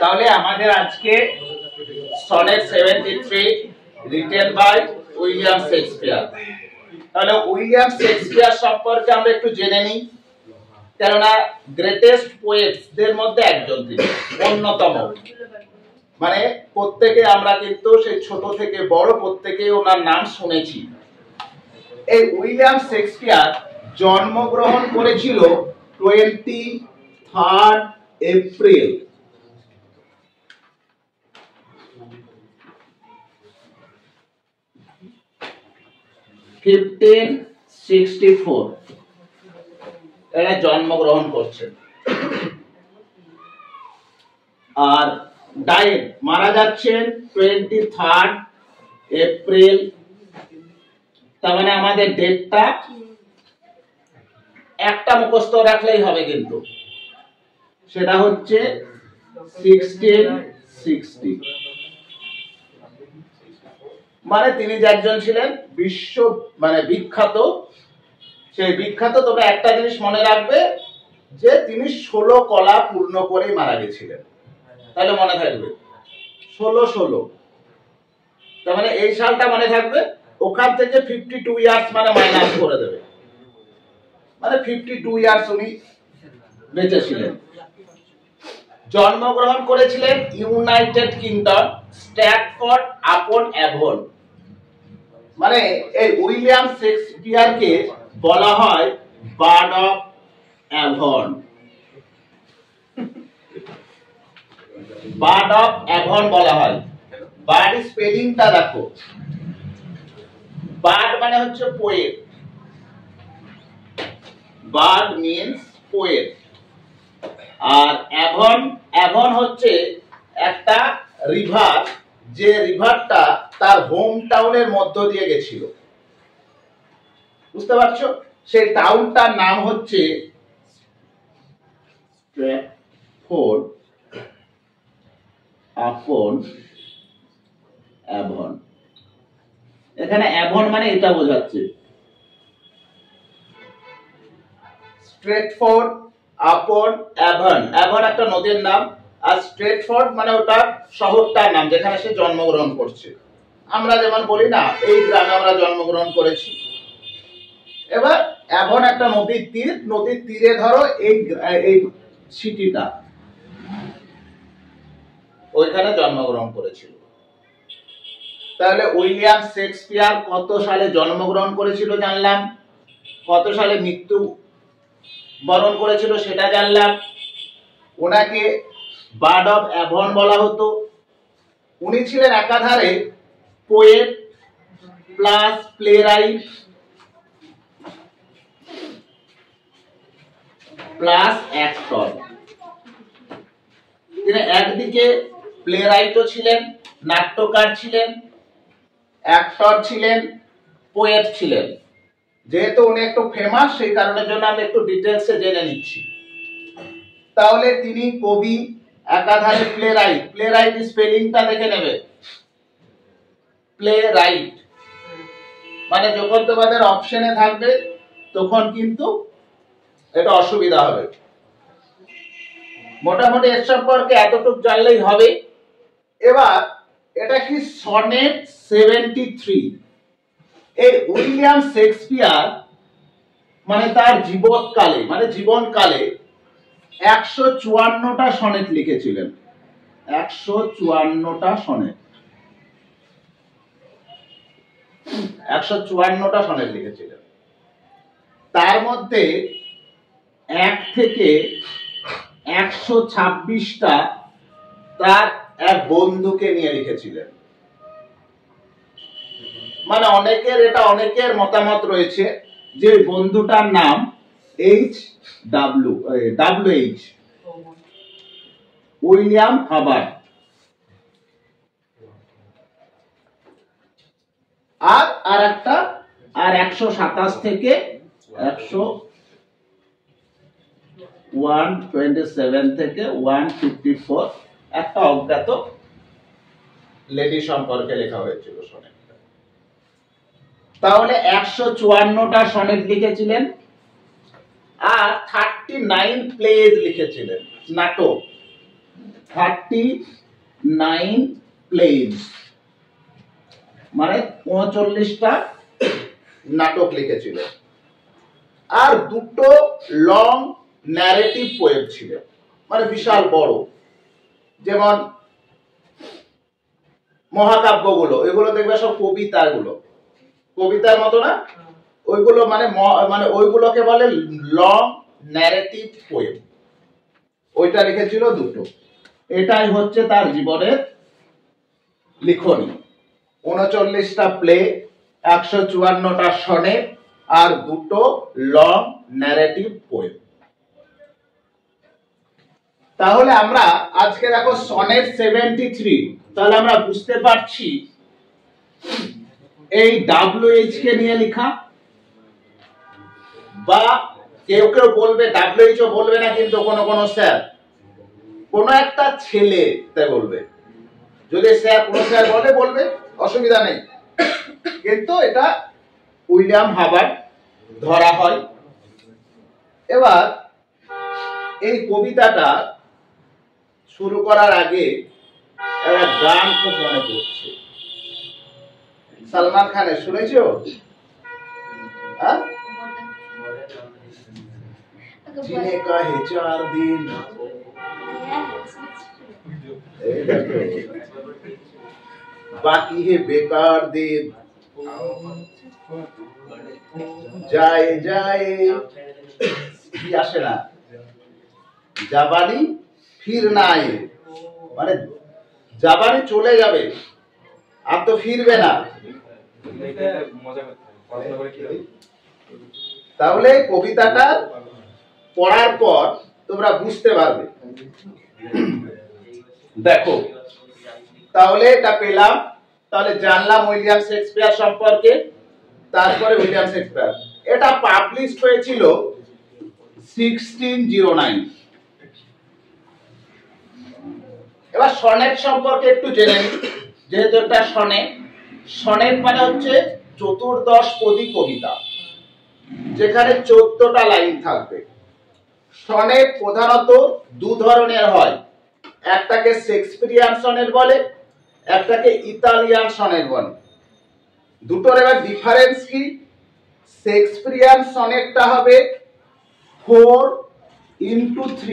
তাহলে আমাদের আজকে sonnet 73 written by William Shakespeare. তাহলে উইলিয়াম শেক্সপিয়ার সম্পর্কে আমরা একটু জেনে নিই, কেননা গ্রেটেস্ট পোয়েটসদের মধ্যে একজন, তিনি অন্যতম। মানে প্রত্যেকে আমরা কিন্তু সেই ছোট থেকে বড় প্রত্যেকে ওনার নাম শুনেছি। এই উইলিয়াম শেক্সপিয়ার জন্মগ্রহণ করেছিল 23 এপ্রিল 1564 এরা জন্মগ্রহণ করছেন। আর মারা যাচ্ছেন 23 এপ্রিল। তার মানে আমাদের ডেটটা একটা মুখস্থ রাখলেই হবে, কিন্তু সেটা হচ্ছে 1660। মানে তিনি যে একজন ছিলেন বিশ্ব বিখ্যাত, সেই বিখ্যাত। তবে একটা জিনিস মনে রাখবে যে তিনি 16 কলা পূর্ণ করেই মারা গেছিলেন। তাহলে মনে থাকবে 16। তার মানে এই সালটা মনে থাকবে। ওখান থেকে 52 ইয়ার্স মানে মাইনাস করে দেবে, মানে 52 ইয়ার্স উনি বেঁচে ছিলেন। জন্মগ্রহণ করেছিলেন ইউনাইটেড কিংডম, স্ট্র্যাটফোর্ড আপন অ্যাভন। মানে এই উইলিয়াম শেক্সপিয়ারকে বলা হয় bird of Avon. Bird of Avon বলা হয়। বার্ড স্পেলিংটা দেখো, বার্ড মানে হচ্ছে পোয়েট, বার্ড মিন্স পোয়েট। আর অ্যাভন, অ্যাভন হচ্ছে একটা রিভার, যে রিভারটা তার হোম টাউনের মধ্য দিয়ে গেছিল। বুঝতে পারছো? সেই টাউনটার নাম হচ্ছে স্ট্র্যাটফোর্ড আপন অ্যাভন। এখানে অ্যাভন মানে এটা বোঝাচ্ছে, স্ট্র্যাটফোর্ড আপন অ্যাভন। অ্যাভন একটা নদীর নাম, আর স্ট্র্যাটফোর্ড মানে ওটা শহরটার নাম যেখানে সে জন্মগ্রহণ করছে। আমরা যেমন বলি না, এই গ্রামে আমরা জন্মগ্রহণ করেছি। এবার অ্যাভন একটা নদীর তীর, নদীর তীরে ধরো এই সিটিটা, ওইখানে জন্মগ্রহণ করেছিল। তাহলে উইলিয়াম শেক্সপিয়ার কত সালে জন্মগ্রহণ করেছিল জানলাম, কত সালে মৃত্যু বরণ করেছিল সেটা জানলাম। ওনাকে বার্ড অফ অ্যাভন বলা হতো। উনি ছিলেন একাধারে poet plus playwright plus actor. তিনি একদিকে প্লেরাইটও ছিলেন, নাট্যকার ছিলেন, অ্যাক্টর ছিলেন, পোয়েট ছিলেন। যেহেতু উনি একটু ফেমাস, সেই কারণের জন্য আমি একটু ডিটেলসে জেনে নিচ্ছি। তাহলে তিনি কবি, একাধারে প্লেরাইট। প্লেরাইট স্পেলিংটা দেখে নেবে, প্লেরাইট। মানে যখন তোমাদের অপশনে থাকবে তখন কিন্তু এটা অসুবিধা হবে। মোটামুটি এর সম্পর্কে এতটুকু জানলেই হবে। এবার এটা কি সনেট 73। এই উইলিয়াম শেক্সপিয়ার মানে তার জীবৎকালে, মানে জীবনকালে 154টা সনেট লিখেছিলেন। 154টা সনেট, 154টা সনেট লিখেছিলেন। তার মধ্যে 1 থেকে 126টা তার এক বন্ধুকে নিয়ে লিখেছিলেন। মানে অনেকের মতামত রয়েছে যে বন্ধুটার নাম WH উইলিয়াম হাবার্ড। আর একটা 127 থেকে 127 থেকে 154 একটা অজ্ঞাত লেডি সম্পর্কে লেখা হয়েছিল সনেটটা। তাহলে 154টা সনেট লিখেছিলেন। আর 39 প্লেজ লিখেছিলেন, নাটক। 39 প্লেজ মানে 39টা নাটক লিখেছিলেন। আর দুটো লং ন্যারেটিভ পোয়েম ছিল, মানে বিশাল বড়, যেমন মহাকাব্যগুলো, এগুলো দেখবে সব কবিতাগুলো, কবিতার মতো না, ওইগুলো মানে মানে ওইগুলোকে বলে লং ন্যারেটিভ পোয়েম। ওইটা লিখেছিল দুটো। এটাই হচ্ছে তার জীবনের লিখনী। 39টা প্লে, 154টা সনেট আর দুটো লং ন্যারেটিভ পোয়েম। তাহলে আমরা আজকে দেখো সনেট 73, তাহলে আমরা বুঝতে পারছি এই WH কে নিয়ে লেখা, বা কেউ কেউ বলবে WH ও বলবে না, কিন্তু কোন স্যার কোন একটা ছেলে তাই বলবে। যদি স্যার কোন স্যার বলবে অসুবিধা নেই, কিন্তু এটা উইলিয়াম হাবার্ট ধরা হয়। এবার এই কবিতাটা শুরু করার আগে একটা গান খুব মনে পড়ছে, সালমান খানের, শুনেছো? जीने का है 4 दिन, बाकी है बेकार दिन, जाए जाए আসে না, জাবানি ফির না আয়ে, মানে জাবানি চলে যাবে আর তো ফিরবে না। তাহলে কবিতাটা পড়ার পর তোমরা বুঝতে পারবে। দেখো, তাহলে এটা পেলাম, তাহলে জানলাম উইলিয়াম শেক্সপিয়ার সম্পর্কে। তারপরে উইলিয়াম শেক্সপিয়ার, এটা পাবলিশ হয়েছিল 1609। এবার সনেট সম্পর্কে একটু জেনে নিই, যেহেতু একটা সনেট। সনেট মানে হচ্ছে চতুর্দশ পদী কবিতা, যেখানে 14টা লাইন থাকবে। সনেট প্রধানত দু ধরনের হয়, একটাকে শেক্সপিয়ারিয়ান সনেট বলে, একটাকে ইতালিয়ান সনেট বলে। দুটোর এবার ডিফারেন্স কি? শেক্সপিয়ারিয়ান সনেটটা হবে 4x3,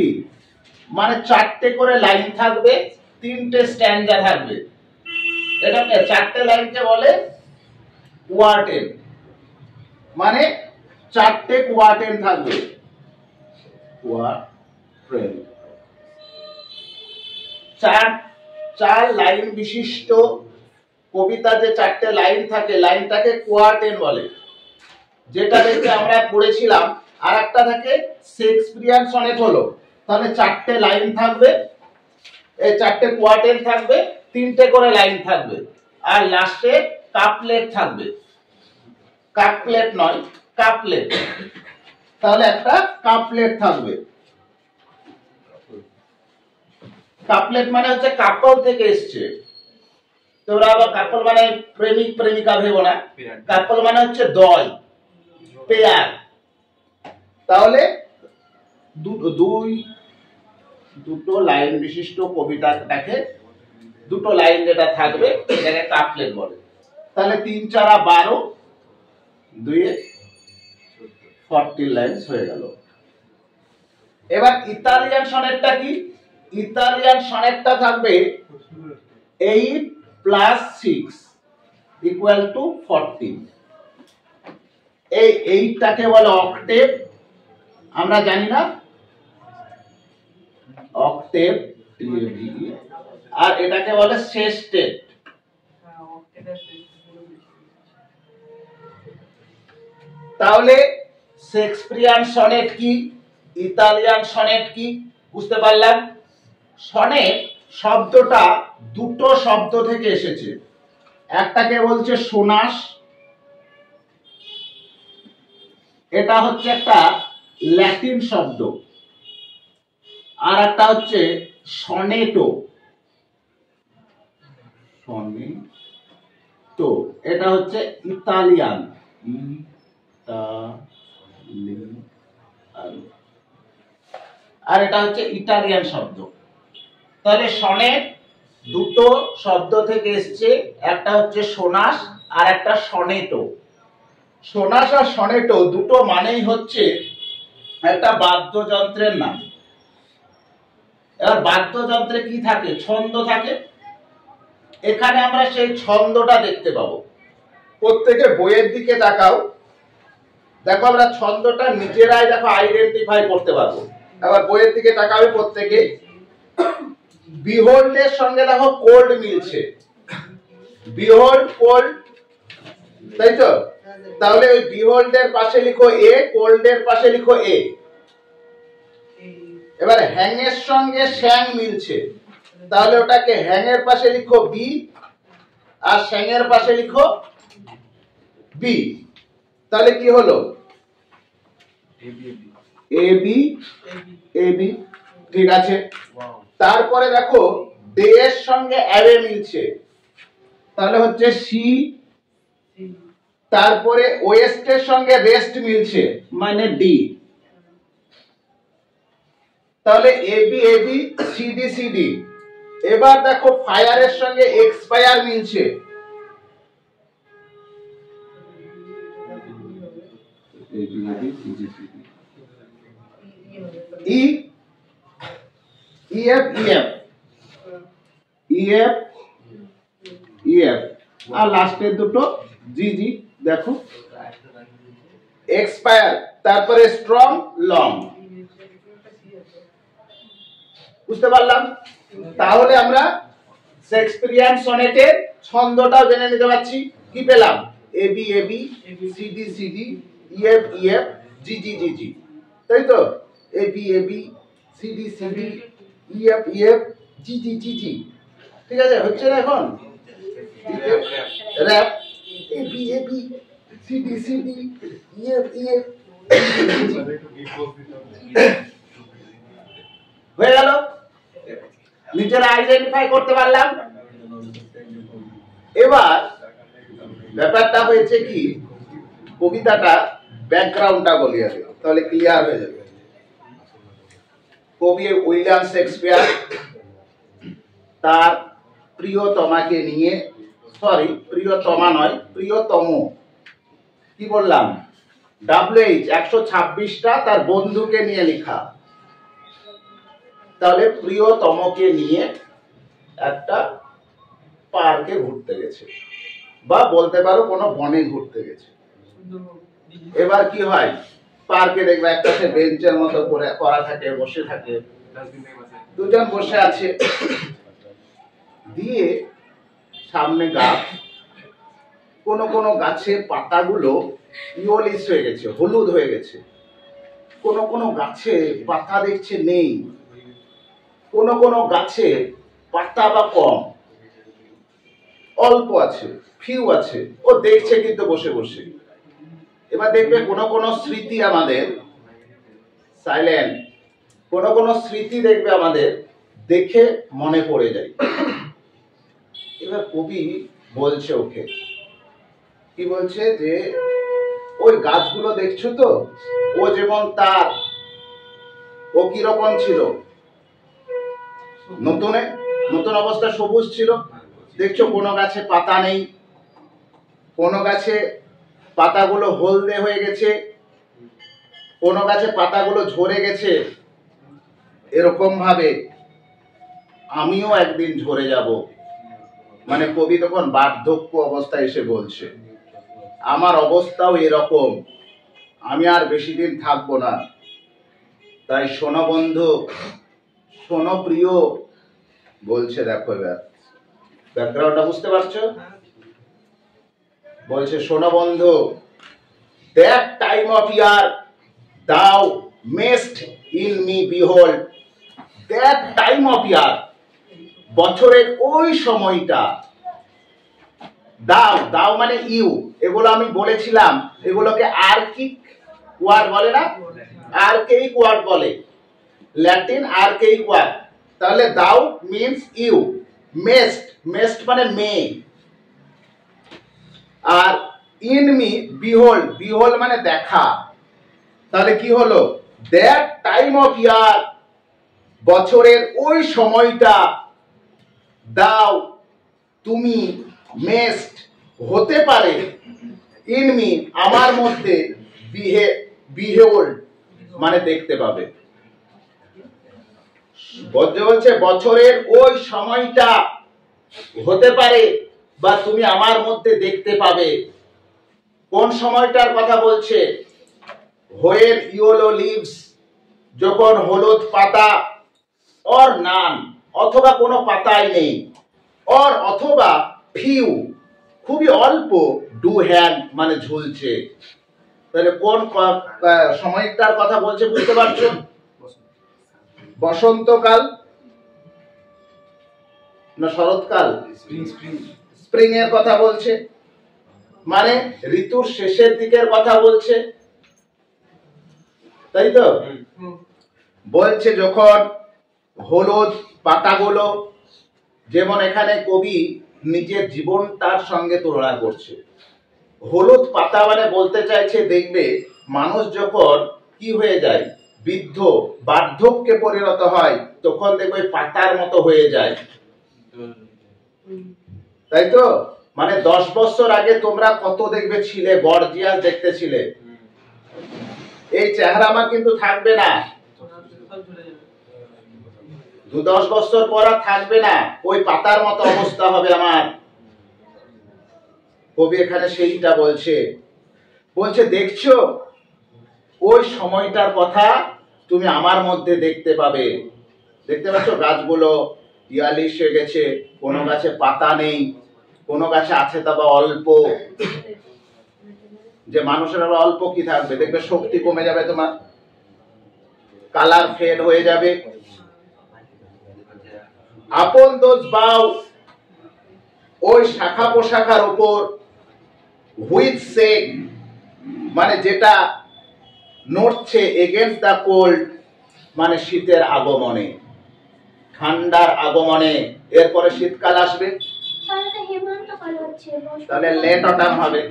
মানে 4টে করে লাইন থাকবে, 3টে স্ট্যান্জা থাকবে। এটাকে 4টে লাইনকে বলে কোয়ার্টেন, মানে 4টে কোয়ার্টেন থাকবে, কোয়ার্টেন। 4 লাইন বিশিষ্ট কবিতা যে 4টে লাইন থাকে, লাইনটাকে কোয়ার্টেন বলে। যেটা দেখে আমরা পড়েছিলাম। আর একটা থাকে শেক্সপিয়ারিয়ান সনেট, হলো তাহলে 4টে লাইন থাকবে, এই 4টে কোয়ার্টেন থাকবে, 3টে করে লাইন থাকবে, আর লাস্টে কাপলেট থাকবে। কাপলেট নয়, কাপলেট। তাহলে একটা কাপলেট থাকবে। কাপলেট মানে হচ্ছে কাপল থেকে এসছে। তোমরা আবার কাপল মানে প্রেমিক প্রেমিকা ভেবো না, কাপল মানে হচ্ছে দল, পেয়ার। তাহলে দুটো লাইন বিশিষ্ট কবিতাটাকে, দুটো লাইন যেটা থাকবে এটাকে কাপলেট বলে। তাহলে 3 4 12, 2 14 লাইনস হয়ে গেল। এবার ইতালিয়ান সনেটটা কি? ইতালিয়ান সনেটটা থাকবে 8 + 6 = 14। এই 8টাকে বলে অক্টেভ, আমরা জানি না, অক্টেভ। আর এটাকে বলে সেস্টেট। তাহলে শেক্সপিয়ারিয়ান সনেট কি, ইতালিয়ান সনেট কি বুঝতে পারলাম। সনেট শব্দটা দুটো শব্দ থেকে এসেছে, একটাকে বলছে সোনাস, এটা হচ্ছে একটা ল্যাটিন শব্দ, আর একটা হচ্ছে সনেটো। সনেটো এটা হচ্ছে ইতালিয়ান, আর এটা হচ্ছে ইটালিয়ান শব্দ। তাহলে সনেট দুটো শব্দ থেকে এসেছে, একটা হচ্ছে সোনাস আর একটা সনেটো। সোনাস আর সনেটো দুটো মানেই হচ্ছে একটা বাদ্যযন্ত্রের নাম। এবার বাদ্যযন্ত্রে কি থাকে? ছন্দ থাকে। এখানে আমরা সেই ছন্দটা দেখতে পাবো। প্রত্যেকে বইয়ের দিকে তাকাও, দেখো আমরা ছন্দটা নিজেরাই দেখো আইডেন্টিফাই করতে পারবো। এবার বইয়ের দিকে তাকাবে প্রত্যেকে। বিহোল্ডের সঙ্গে দেখো কোল্ড মিলছে, বিহোল্ড কোল্ড, তাই তো? তাহলে ওই বিহোল্ডের পাশে লিখো এ, কোল্ডের পাশে লিখো এ। এবার হ্যাং এর সঙ্গে শ্যাং মিলছে, তাহলে ওটাকে হ্যাং এর পাশে লিখো বি আর শ্যাং এর পাশে লিখো বি। তাহলে কি হলো? এ বি এ বি, ঠিক আছে। তারপরে দেখো ডে এর সঙ্গে অ্যাওয়ে মিলছে, তাহলে হচ্ছে সি। তারপরে ওয়েস্ট এর সঙ্গে রেস্ট মিলছে, মানে ডি। তাহলে এবি এবি, সিডি সিডি। এবার দেখো ফায়ারের সঙ্গে এক্সপায়ার মিলছে, ই ইএফ ইএফ ইএফ ইএফ, আর লাস্টের দুটো জি জি। দেখো এক্সপায়ার, তারপরে স্ট্রং লং। বুঝতে পারলাম? তাহলে আমরা শেক্সপিয়ারিয়ান সনেটের ছন্দটাও জেনে নিতে পারছি। কি পেলাম? A B A B, C D C D, E F E F, G G G G, তাই তো? A B A B, C D C D, E F E F, G G G G, ঠিক আছে? হচ্ছে না এখন? Rap, A B A B, C D C D, E F E F, হয়ে গেল। নিজেরা আইডেন্টিফাই করতে পারলাম। এবার ব্যাপারটা হয়েছে কি, কবিতাটা ব্যাকগ্রাউন্ডটা বলি আগে, তাহলে ক্লিয়ার হয়ে যাবে। কবি উইলিয়াম শেক্সপিয়ার তার প্রিয়তমাকে নিয়ে, সরি প্রিয়তমা নয়, প্রিয়তম, কি বললাম, WH 126টা তার বন্ধুকে নিয়ে লেখা। তাহলে প্রিয়তমকে নিয়ে একটা পার্কে ঘুরতে গেছে, বা বলতে পারো কোনো বনে ঘুরতে গেছে। এবার কি হয়, পার্কে দেখবে একটা সে বেঞ্চের মতো করে করা থাকে, বসে থাকে, দুজন বসে আছে, দিয়ে সামনে গাছ, কোন কোন গাছের পাতাগুলো ইয়োলিস হয়ে গেছে, হলুদ হয়ে গেছে। কোন কোন গাছে পাতা দেখছে নেই, কোন কোন গাছে পাতা বা কম, অল্প আছে, ফিউ আছে, ও দেখছে কিন্তু বসে বসে। এবার দেখবে কোন কোন স্মৃতি আমাদের সাইলেন্ট, কোন কোন স্মৃতি দেখবে আমাদের দেখে মনে পড়ে যায়। এবার কবি বলছে ওকে, কি বলছে, যে ওই গাছগুলো দেখছো তো, ও যেমন তার, ও কিরকম ছিল, নতুন অবস্থা সবুজ ছিল, দেখছো কোনো গাছে পাতা নেই, কোনো গাছে পাতাগুলো হলদে হয়ে গেছে, কোনো গাছে পাতাগুলো ঝরে গেছে। এরকম ভাবে আমিও একদিন ঝরে যাব। মানে কবি তখন বার্ধক্য অবস্থায় এসে বলছে, আমার অবস্থাও এরকম, আমি আর বেশি দিন থাকবো না। তাই শোনো বন্ধু, শোনো প্রিয়, বলছে। দেখো এবার ব্যাকগ্রাউন্ডটা বুঝতে পারছো? বলছে, শোনো বন্ধু, that time of year thou mayst in me behold, that time of year, বছরের ওই সময়টা, দাও, দাও মানে ইউ, এগুলো আমি বলেছিলাম, এগুলোকে আর্কিক ওয়ার্ড বলে না, আর্কেইক ওয়ার্ড বলে, ল্যাটিন আর্কেইক ওয়ার্ড। তাহলে দাও মিন্স ইউ, মেস্ট, মেস্ট মানে মে, আর ইন মি বিহোল্ড, বিহোল্ড মানে দেখা। তাহলে কি হলো, দ্যাট টাইম অফ ইয়ার, বছরের ওই সময়টা, দাও তুমি মেস্ট হতে পারে, ইন মি আমার মধ্যে, বিহেওল্ড মানে দেখতে পাবে। বলছে বছরের ওই সময়টা হতে পারে বা তুমি আমার মধ্যে দেখতে পাবে। কোন সময়টার কথা বলছে? হোয়েন ইয়েলো লিভস, যখন হলুদ পাতা, অর নান অথবা কোনো পাতাই নেই, অর অথবা ফিউ খুবই অল্প, ডু হ্যাং মানে ঝুলছে। তাহলে কোন সময়টার কথা বলছে বুঝতে পারছো? বসন্তকাল না শরৎকাল? স্প্রিং এর কথা বলছে, মানে ঋতুর শেষের দিকের কথা বলছে, তাই তো? বলছে যখন হলুদ পাতাগুলো, যেমন এখানে কবি নিজের জীবন তার সঙ্গে তুলনা করছে। হলুদ পাতা মানে বলতে চাইছে, দেখবে মানুষ যখন কি হয়ে যায়, বৃদ্ধ বার্ধক্যে পরিণত হয়, তখন দেখবে পাতার মতো হয়ে যায়, তাই তো? মানে 10 বছর আগে তোমরা কত দেখবে ছিলে, গর্জিয়াস দেখতে ছিলে, এই চেহারা আমার কিন্তু থাকবে না। 10 বছর পর আর থাকবে না, ওই পাতার মতো অবস্থা হবে আমার। কবি এখানে সেইটা বলছে। বলছে দেখছো ওই সময়টার কথা তুমি আমার মধ্যে দেখতে পাবে। দেখতে পাচ্ছ গাছগুলো ইয়ালিশ হয়ে গেছে, কোনো গাছে পাতা নেই, কোনো গাছে আছে তবে অল্প। যে মানুষের আবার অল্প কি থাকবে, দেখবে শক্তি কমে যাবে, তোমার কালার ফেড হয়ে যাবে। আপন দোজ বাউ, ওই শাখা পোশাখার উপর, হুইচ সেক মানে যেটা নড়ছে, এগেন্স্ট দ্য কোল্ড মানে শীতের আগমনে, ঠান্ডার আগমনে। এরপরে শীতকাল আসবে, তাহলে লেট অটাম হবে,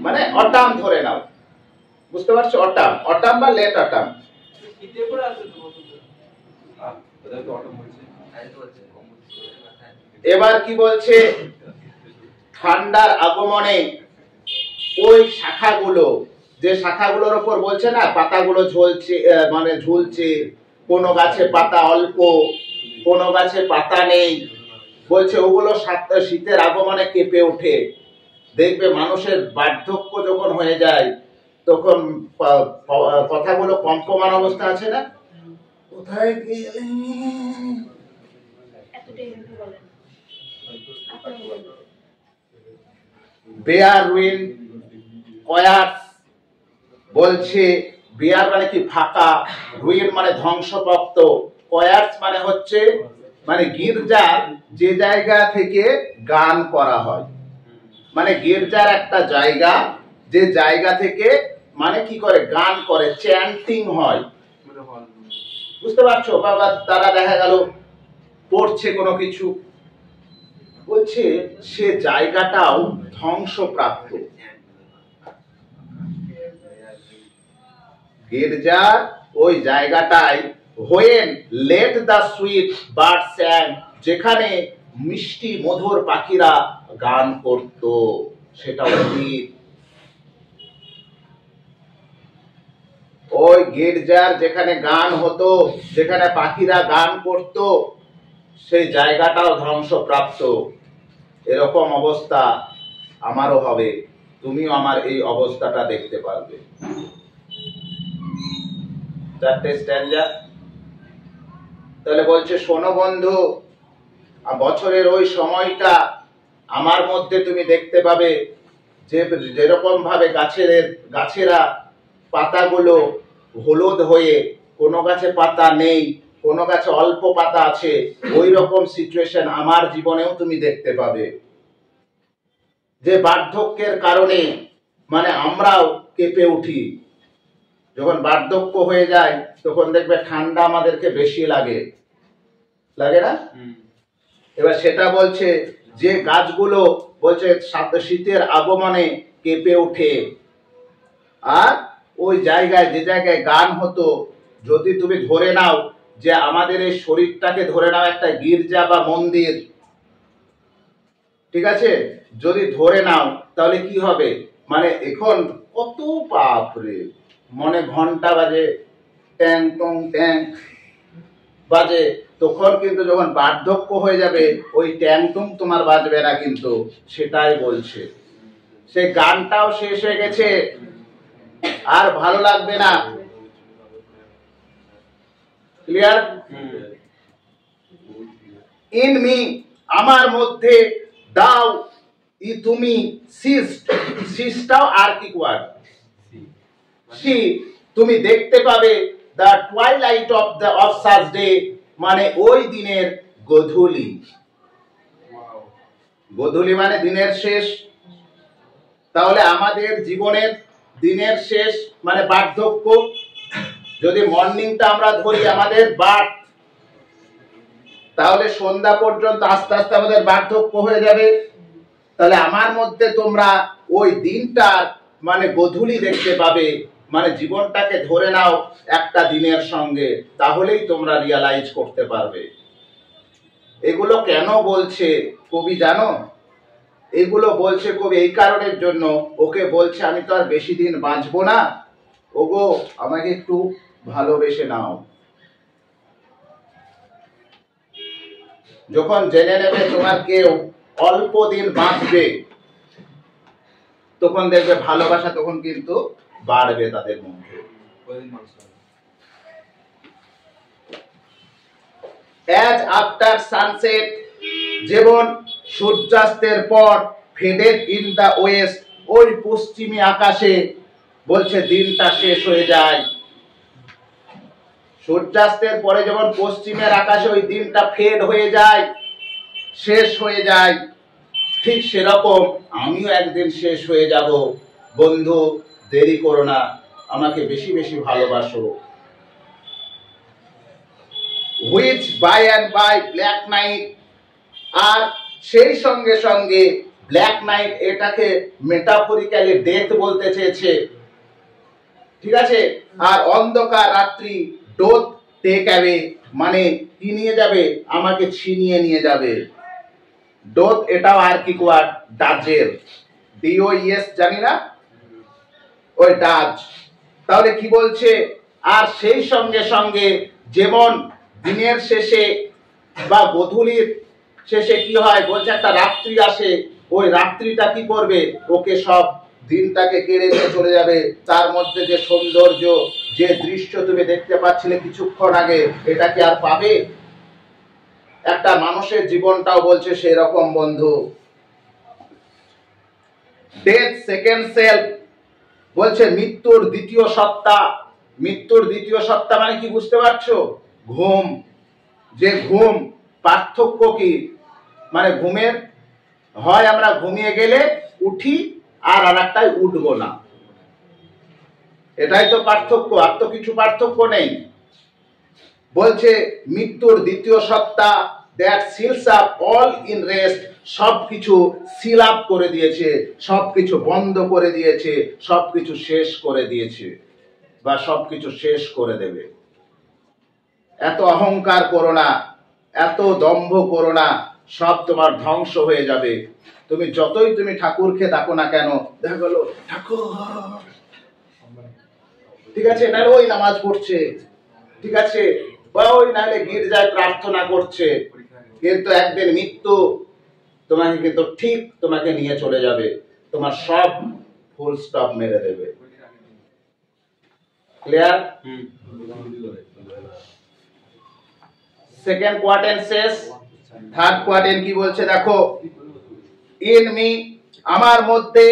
মানে অটাম ধরে নাও, বুঝতে পারছো? অটাম, অটাম বা লেট অটাম। এবার কি বলছে? ঠান্ডার আগমনে ওই শাখাগুলো, যে শাখাগুলোর উপর বলছে না পাতাগুলো ঝুলছে, মানে ঝুলছে, কোনো গাছে পাতা অল্প, কোনো গাছে পাতা নেই, বলছে ওগুলো শীতের আগমনে কেঁপে ওঠে। দেখবে মানুষের বার্ধক্য যখন হয়ে যায়, তখন কথাগুলো কম্পমান অবস্থা আছে না, কোথায় গেলে বেয়ার উইন কয়ার্স, বলছে বেয়ার মানে কি ফাঁকা, রুইন মানে ধ্বংসপ্রাপ্ত, কয়ার্স মানে হচ্ছে মানে গির্জার যে জায়গা থেকে গান করা হয়, মানে গির্জার একটা জায়গা, যে জায়গা থেকে মানে কি করে গান করে, চ্যান্টিং হয়, বুঝতে পারছো? বাবা তারা দেখা গেল পড়ছে কোনো কিছু, বলছে সে জায়গাটাও ধ্বংসপ্রাপ্ত। গির্জার ওই জায়গাটাই, when let the sweet bird স্যাং, যেখানে মিষ্টি মধুর পাখিরা গান করত, সেটা অতীত। ওই গির্জার যেখানে গান হতো, যেখানে পাখিরা গান করত, সেই জায়গাটাও ধ্বংসপ্রাপ্ত। এরকম অবস্থা আমারও হবে, তুমিও আমার এই অবস্থাটা দেখতে পারবে। চারটে স্ট্যাঞ্জা। তাহলে বলছে শোনো বন্ধু, বছরের ওই সময়টা আমার মধ্যে তুমি দেখতে পাবে, যে যেরকম ভাবে গাছেরা পাতাগুলো হলুদ হয়ে, কোনো গাছে পাতা নেই, কোনো গাছে অল্প পাতা আছে, ওই রকম সিচুয়েশন আমার জীবনেও তুমি দেখতে পাবে। যে বার্ধক্যের কারণে মানে আমরাও কেঁপে উঠি, যখন বার্ধক্য হয়ে যায় তখন দেখবে ঠান্ডা আমাদেরকে বেশি লাগে, লাগে না? এবার সেটা বলছে যে গাছগুলো বলছে শীতের আগমনে কেঁপে ওঠে, আর ওই জায়গায়, যে জায়গায় গান হতো, যদি তুমি ধরে নাও যে আমাদের এই শরীরটাকে ধরে নাও একটা গির্জা বা মন্দির, ঠিক আছে, যদি ধরে নাও তাহলে কি হবে, মানে এখন কত বাপরে, মনে ঘন্টা বাজে, ট্যাং টং ট্যাং বাজে, তখন কিন্তু যখন বার্ধক্য হয়ে যাবে ওই ট্যাং টুং তোমার বাজবে না, কিন্তু সেটাই বলছে। সে গানটাও শেষ হয়ে গেছে, আর ভালো লাগবে না। ক্লিয়ার? ইন মি, আমার মধ্যে, দাও, ই তুমি, সিস্টাও আর্কিক ওয়ার্ড, সি, তুমি দেখতে পাবে the twilight of such day, মানে ওই দিনের গোধূলি। গোধূলি মানে দিনের শেষ। তাহলে আমাদের জীবনের দিনের শেষ মানে বার্ধক্য। যদি মর্নিংটা আমরা ধরি আমাদের বার্থ, তাহলে সন্ধ্যা পর্যন্ত আস্তে আস্তে আমাদের বার্ধক্য হয়ে যাবে। তাহলে আমার মধ্যে তোমরা ওই দিনটা মানে গোধূলি দেখতে পাবে, মানে জীবনটাকে ধরে নাও একটা দিনের সঙ্গে, তাহলেই তোমরা রিয়ালাইজ করতে পারবে। এগুলো কেন বলছে কবি জানো? এগুলো বলছে কবি এই কারণের জন্য, ওকে বলছে আমি তো আর বেশি দিন বাঁচবো না, ওগো আমাকে একটু ভালোবেসে নাও। যখন জেনে নেবে তোমার কেউ অল্প দিন বাঁচবে, তখন দেখবে ভালোবাসা তখন কিন্তু বাড়বে তাদের মধ্যে। As after sunset, যেমন সূর্যাস্তের পর, ফেডেড ইন দা ওয়েস্ট, ওই পশ্চিমী আকাশে, বলছে দিনটা শেষ হয়ে যায়। সূর্যাস্তের পরে যেমন পশ্চিমের আকাশে ওই দিনটা ফেড হয়ে যায়, শেষ হয়ে যায়, ঠিক সেরকম আমিও একদিন শেষ হয়ে যাব। বন্ধু, দেরি করো না, আমাকে বেশি বেশি ভালোবাসো। Which by and by black night, আর সেই সঙ্গে সঙ্গে ব্ল্যাক নাইট এটাকে মেটাফরিক্যালি ডেথ বলতে চেয়েছে, ঠিক আছে। আর অন্ধকার রাত্রি ডোথ টেক অ্যাওয়ে, মানে কি নিয়ে যাবে, আমাকে ছিনিয়ে নিয়ে যাবে। ডোথ এটাও আর্কিক ওয়ার্ড, ডাজের, ডিওইএস জানি না, ওই ডাজ। তাহলে কি বলছে, আর সেই সঙ্গে সঙ্গে যেমন দিনের শেষে বা গোধূলির শেষে কি হয়, বলছে একটা রাত্রি আসে, ওই রাত্রিটা কি করবে, ওকে সব দিনটাকে কেড়ে নিয়ে চলে যাবে। তার মধ্যে যে সৌন্দর্য, যে দৃশ্য তুমি দেখতে পাচ্ছিলে কিছুক্ষণ আগে, এটা কি আর পাবে? একটা মানুষের জীবনটাও বলছে সেই রকম বন্ধু। ডেথ সেকেন্ড সেলফ, বলছে মৃত্যুর দ্বিতীয় সত্তা। মৃত্যুর দ্বিতীয় সত্তা মানে কি বুঝতে পারছো? ঘুম। যে ঘুম, পার্থক্য কি, মানে ঘুমের হয় আমরা ঘুমিয়ে গেলে উঠি, আর একটাই উঠবো না, এটাই তো পার্থক্য, আর তো কিছু পার্থক্য নেই। বলছে মৃত্যুর দ্বিতীয় সত্তা, that seals up all in rest, সবকিছু সিল আপ করে দিয়েছে, সবকিছু বন্ধ করে দিয়েছে, সবকিছু শেষ করে দিয়েছে, বা সবকিছু শেষ করে দেবে। এত অহংকার করো না, এত দম্ভ করো না, সব তোমার ধ্বংস হয়ে যাবে। তুমি যতই তুমি ঠাকুরকে ডাকো না কেন, দেখা গেল ঠাকুর, ঠিক আছে, না ওই নামাজ পড়ছে, ঠিক আছে, বা ওই নাহলে গির্জায় প্রার্থনা করছে, কিন্তু একদিন মৃত্যু তোমাকে কিন্তু ঠিক তোমাকে নিয়ে চলে যাবে, তোমার সব ফুল স্টপ মেরে দেবে। ক্লিয়ার? সেকেন্ড কোয়ার্টেন্ট শেষ, থার্ড কোয়ার্টেন্ট কি বলছে দেখো, ইন মি, আমার মধ্যে,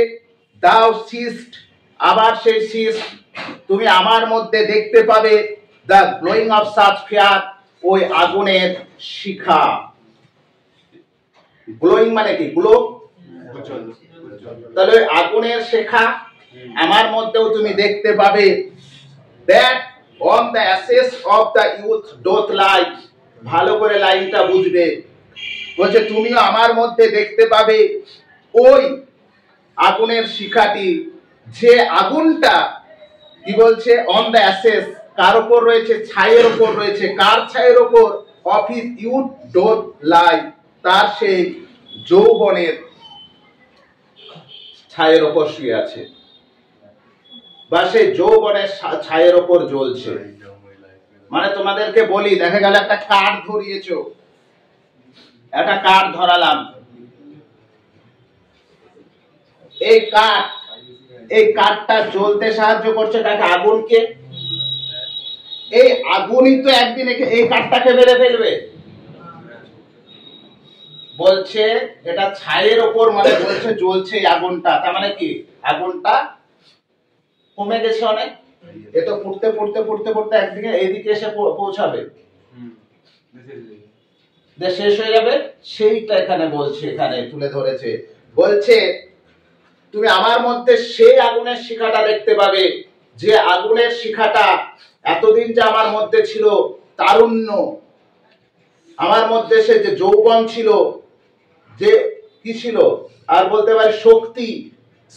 দাও সিস্ট, আবার সেই সিস্ট, তুমি আমার মধ্যে দেখতে পাবে, the glowing of such fire, ওই আগুনের শিখা। গ্লোয়িং মানে কি, গ্লো, তাহলে ওই আগুনের শিখা আমার মধ্যেও তুমি দেখতে পাবে। That on the ashes of the youth doth lie, ভালো করে লাইনটা বুঝবে, বলছে তুমিও আমার মধ্যে দেখতে পাবে ওই আগুনের শিখাটি, যে আগুনটা কি বলছে, অন দ্য অ্যাসেস, কার উপর রয়েছে, ছায়ের উপর রয়েছে। কার ছায়ের উপর? অফ হিজ ইউথ ডোথ লাই, তার সেই যৌবনের ছায়ের উপর শুয়ে আছে, বা সেই যৌবনের ছায়ের উপর জ্বলছে। মানে তোমাদেরকে বলি, দেখা গেল একটা কাঠ ধরিয়েছো, একটা কাঠ ধরালাম, এই কাঠটা জ্বলতে সাহায্য করছে কাকে? আগুনকে। এই আগুনই তো একদিন এই কাঠটাকে মেরে ফেলবে। বলছে এটা ছায়ের ওপর, মানে বলছে জ্বলছে এই আগুনটা, তার মানে কি আগুনটা কমে গেছে অনেক। এ তো ফুটতে ফুটতে ফুটতে ফুটতে একদিকে এইদিকে এসে পৌঁছাবে, শেষ হয়ে যাবে। সেইটা এখানে বলছে, এখানে তুলে ধরেছে। বলছে তুমি আমার মধ্যে সেই আগুনের শিখাটা দেখতে পাবে, যে আগুনের শিখাটা এতদিন যে আমার মধ্যে ছিল, তারুণ্য আমার মধ্যে, সে যে যৌবন ছিল, যে কি ছিল, আর বলতে পারি শক্তি,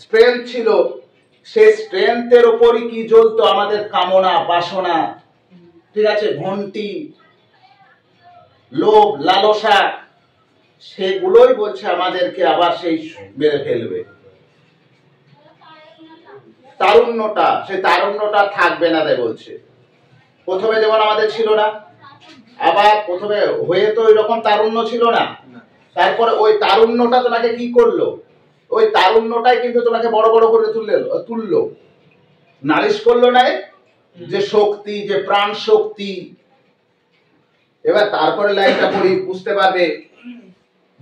স্ট্রেংথ ছিল, সেই স্ট্রেংথের উপরই কি জ্বলতো? আমাদের কামনা, বাসনা, ঠিক আছে, ঘন্টি, লোভ, লালসা, সেগুলোই বলছে আমাদেরকে আবার সেই মেরে ফেলবে। তারুণ্যটা, সেই তারুণ্যটা থাকবে না, তাই বলছে। প্রথমে যেমন আমাদের ছিল না, আবার প্রথমে হয়ে তো ওই রকম তারুণ্য ছিল না, তারপরে ওই তারুণ্যটা তোমাকে কি করলো? ওই তারুণ্যটাই কিন্তু তোমাকে বড় বড় করে তুললো, নালিশ করলো না, যে শক্তি, যে প্রাণ শক্তি। এবার তারপরে লাইনটা পড়ি, বুঝতে পারবে।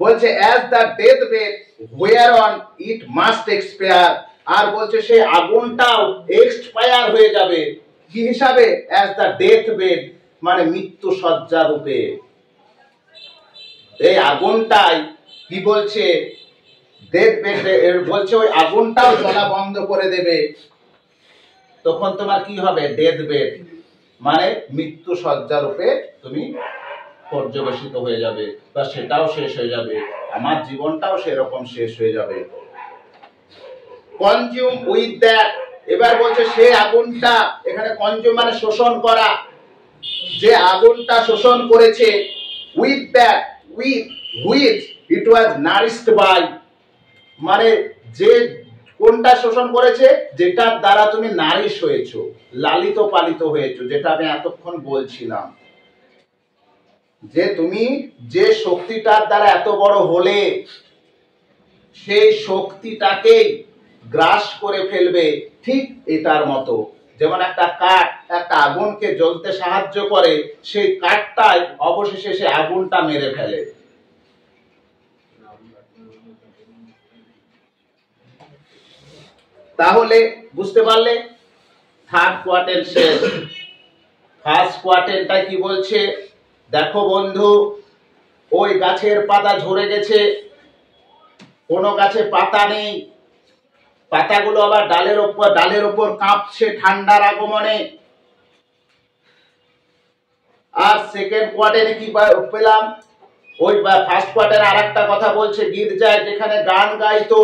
বলছে as the death bed whereon it must expire, আর বলছে সেই আগুনটাও এক্সপায়ার হয়ে যাবে, কি হিসাবে? as the death bed, মানে মৃত্যু শয্যা রূপে। এই আগুনটাই কি বলছে? ডেথ বেড, বলছে ওই আগুনটাও জ্বলা বন্ধ করে দেবে। তখন তোমার কি হবে? ডেথ বেড, মানে মৃত্যু শয্যা রূপে তুমি পর্যবেসিত হয়ে যাবে, বা সেটাও শেষ হয়ে যাবে, আমার জীবনটাও সেরকম শেষ হয়ে যাবে। কনজিউম উইথ দ্যাট, এবার বলছে সেই আগুনটা, এখানে কনজিউম মানে শোষণ করা, যে আগুনটা শোষণ করেছে, with that, with which it was nourished by, মানে যে কোনটা শোষণ করেছে? যেটার দ্বারা তুমি নারিশ হয়েছো, লালিত পালিত হয়েছো, যেটা আমি এতক্ষণ বলছিলাম, যে তুমি যে শক্তিটার দ্বারা এত বড় হলে, সেই শক্তিটাকেই গ্রাস করে ফেলবে। ঠিক এটার মতো, যেমন একটা কাঠ একটা আগুনকে জ্বলতে সাহায্য করে, সেই কাঠটাই অবশেষে সে আগুনটা মেরে ফেলে। তাহলে বুঝতে পারলে থার্ড কোয়ার্টেন্ট শেষ। ফার্স্ট কোয়ার্টেন্টটা কি বলছে? দেখো বন্ধু, ওই গাছের পাতা ঝরে গেছে, কোনো গাছে পাতা নেই, পাতাগুলো আবার ডালের উপর কাঁপছে ঠান্ডার আগমনে। আর সেকেন্ড কোয়ার্টারে কি পেলাম? ওই ফার্স্ট কোয়ার্টারে আরেকটা কথা বলছে, গির্জায় যেখানে গান গাইতো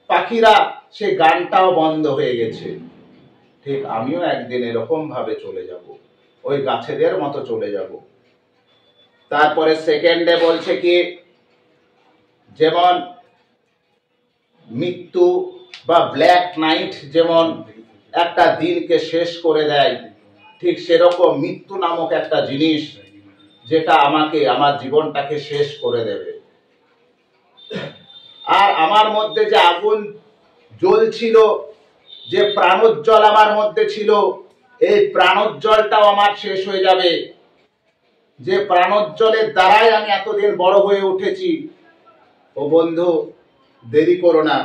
পাখিরা, সেই গানটাও বন্ধ হয়ে গেছে। ঠিক আমিও একদিন এরকম ভাবে চলে যাব, ওই গাছেদের মতো চলে যাব। তারপরে সেকেন্ডে বলছে কি, যেমন মৃত্যু বা ব্ল্যাক নাইট যেমন একটা দিনকে শেষ করে দেয়, ঠিক সেরকম মৃত্যু নামক একটা জিনিস, যেটা আমাকে, আমার জীবনটাকে শেষ করে দেবে। আর আমার মধ্যে যে আগুন জ্বলছিল, যে প্রাণোজ্জ্বল আমার মধ্যে ছিল, এই প্রাণোজ্জ্বলটাও আমার শেষ হয়ে যাবে। যে প্রাণোজ্জ্বলের দ্বারাই আমি এতদিন বড় হয়ে উঠেছি। ও বন্ধু, দেরি করো না।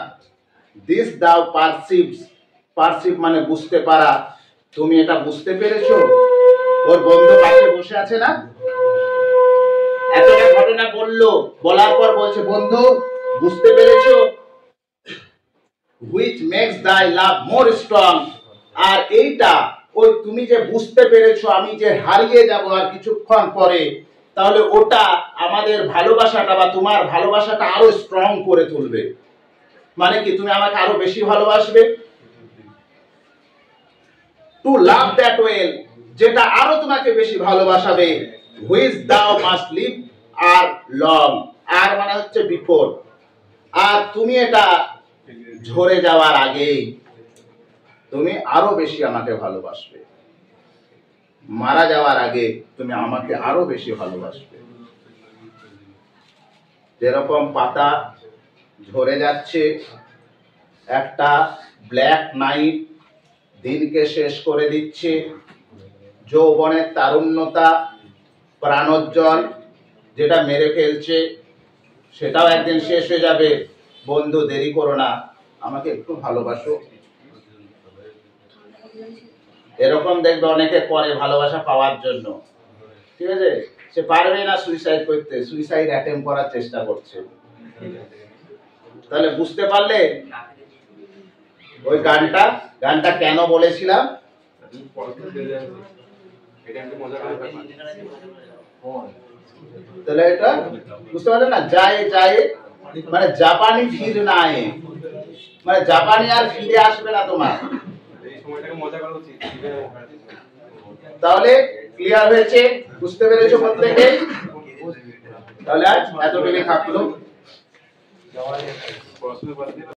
দিস দাও পারসিভস, পারসিভ মানে বুঝতে পারা। তুমি এটা বুঝতে পেরেছো? ওর বন্ধু পাশে বসে আছে না, এতটা ঘটনা বললো, বলার পর বলছে, বন্ধু বুঝতে পেরেছো? which makes thy love more strong, আর এইটা ওই তুমি যে বুঝতে পেরেছো আমি যে হারিয়ে যাব আর কিছুক্ষণ পরে, তাহলে ওটা আমাদের ভালোবাসাটা বা তোমার ভালোবাসাটা আরো স্ট্রং করে তুলবে। মানে কি, তুমি আমাকে আরো বেশি ভালোবাসবে। টু লাভ দ্যাট ওয়েল, যেটা আরো তোমাকে বেশি ভালোবাসাবে, হুইচ দাও মাস্ট লিভ আর লং, আর মানে হচ্ছে বিফোর, আর তুমি এটা ঝরে যাওয়ার আগেই তুমি আরো বেশি আমাকে ভালোবাসবে, মারা যাওয়ার আগে তুমি আমাকে আরো বেশি ভালোবাসবে। যেরকম পাতা ঝরে যাচ্ছে, একটা ব্ল্যাক নাইট দিনকে শেষ করে দিচ্ছে, যৌবনের তারুণ্যতা প্রাণোজ্জ্বল যেটা মেরে ফেলছে, সেটাও একদিন শেষ হয়ে যাবে। বন্ধু, দেরি করো না, আমাকে একটু ভালোবাসো। এরকম দেখবে অনেকে করে ভালোবাসা পাওয়ার জন্য, ঠিক আছে, সে পারবে না সুইসাইড করতে, সুইসাইড অ্যাটেম্প করার চেষ্টা করছে। তাহলে বুঝতে পারলে ওই গানটা কেন বলেছিলাম? তাহলে এটা বুঝতে পারলে না? যায় যায় মানে জাপানি ফির না আয়ে, মানে জাপানি আর ফিরে আসবে না তোমার। তাহলে ক্লিয়ার হয়েছে? বুঝতে পেরেছো প্রত্যেকে? তাহলে আজ এতটুকুই থাকলো।